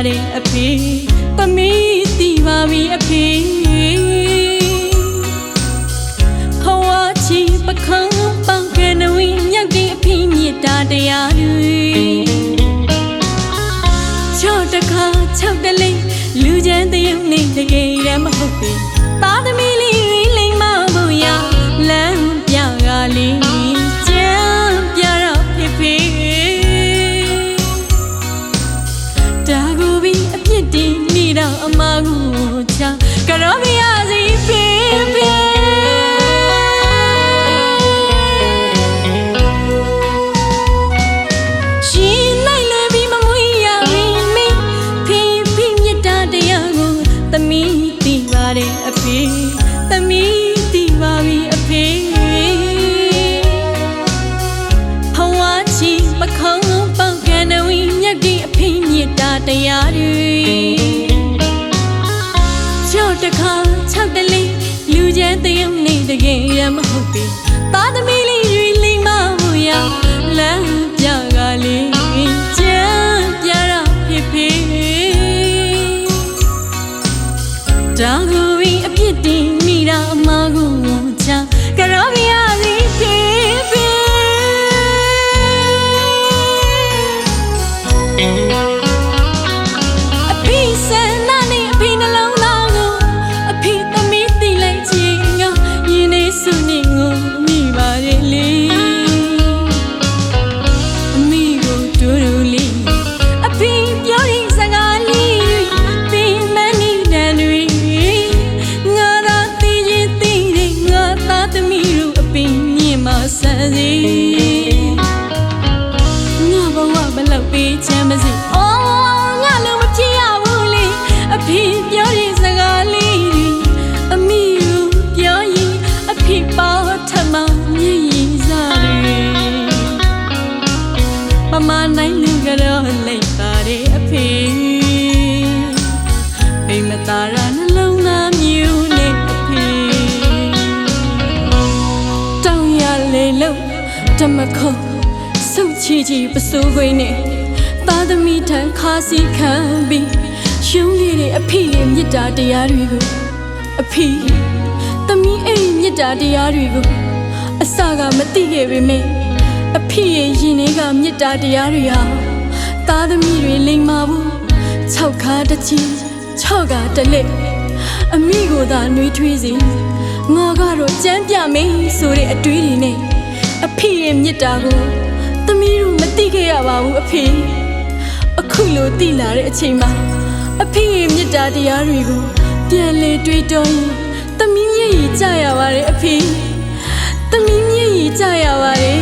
ပါတယ်အဖေသမီးတည်ပါပြီအဖေဟောဝါချီပခန်းပေါင်ကနဝီမြတ်ဒီအဖေမြတ်တာတရားတွေချော့တခါချောက်တလေးလူချမ်းတရုံနေတကယ်ရမဟုတ်ပေသားသမီးလေးတွေလိမ့်မဖို့ရလမ်းပြကလေးကြမ်းပြတော့ဖေဖေဒါကိုပြီးအပြစ်တင်နေတော့အမကိုချကြောပြရစီဖေဖေရှင်လိုက်လွယ်ပြီးမမွေးရဝင်မေးဖေဖေမြတ်တာတရားကိုသမီးတည်ပါတယ်အဖေသမီးတည်ပါပြီအဖေဟောဝါချီပခုံးပေါင်ကနဝီမြတ်ဒီအဖေမြတ်တာတရားတွေချော့တခါချောက်တလေးလူချမ်းတရုံနေတကယ်ရမဟုတ်ပေသားသမီးလေးတွေလိမ့်မဖို့ရလမ်းပြကလေးကြမ်းပြတော့ဖေဖေဒါကိုပြီးအပြစ်တင်မိတာအမကိုချကြောပြရစီဖေဖေအဖေဆန္ဒနဲ့အဖေနှလုံးသားကိုအဖေသမီးတည်လိုက်ခြင်းကရင်းနေစုနေကိုမိပါရဲ့လေအမိကိုတူတူလေးအဖေပြောရင်စကားလေးတွေမနီတန်တွေငါသာတည်ရင်တည်တယ်ငါသားသမီးတို့အဖေမြင်မဆန်းစီငါဘဝဘလောက်ပေးချမ်းမစီအော်ငါလုံးမဖြစ်ရဘူးလေအဖေပြောရင်စကားလေးတွေအမိကိုပြောရင်အဖေပေါ်ထမမြည်ရည်စားတွေမမနိုင်လူကတော့လိုက်ပါတယ်အဖေအိမ်မသားရနှလုံးသားမြူနေအဖေတောင်းရလေလို့ဓမ္မခုံစုတ်ချီချီပစိုးခွေးနဲ့သားသမီးထံခါစီခံပြီးရှုံးလေးတွေအဖေရဲ့မြတ်တာတရားတွေကိုအဖေသမီးအိမ်မြတ်တာတရားတွေကိုအစကမသိခဲ့ပေမဲ့အဖေရဲ့ရင်ထဲကမြတ်တာတရားတွေဟာသားသမီးတွေလိမ္မာဘူး6ခါတစ်ချီ6ခါတစ်လက်အမိကိုသာနှွေးထွေးစီငါကတော့ကြမ်းပြမယ်ဆိုတဲ့အတွေးတွေနဲ့အဖေရဲ့မြတ်တာကိုသမီးတို့မသိခဲ့ရပါဘူးအဖေအခုလိုသိလာတဲ့အချိန်မှာအဖေရဲ့မြတ်တာတရားတွေကိုပြန်လေတွေးတောရင်သမီးမျက်ရည်ကျရပါတယ်အဖေသမီးမျက်ရည်ကျရပါတယ်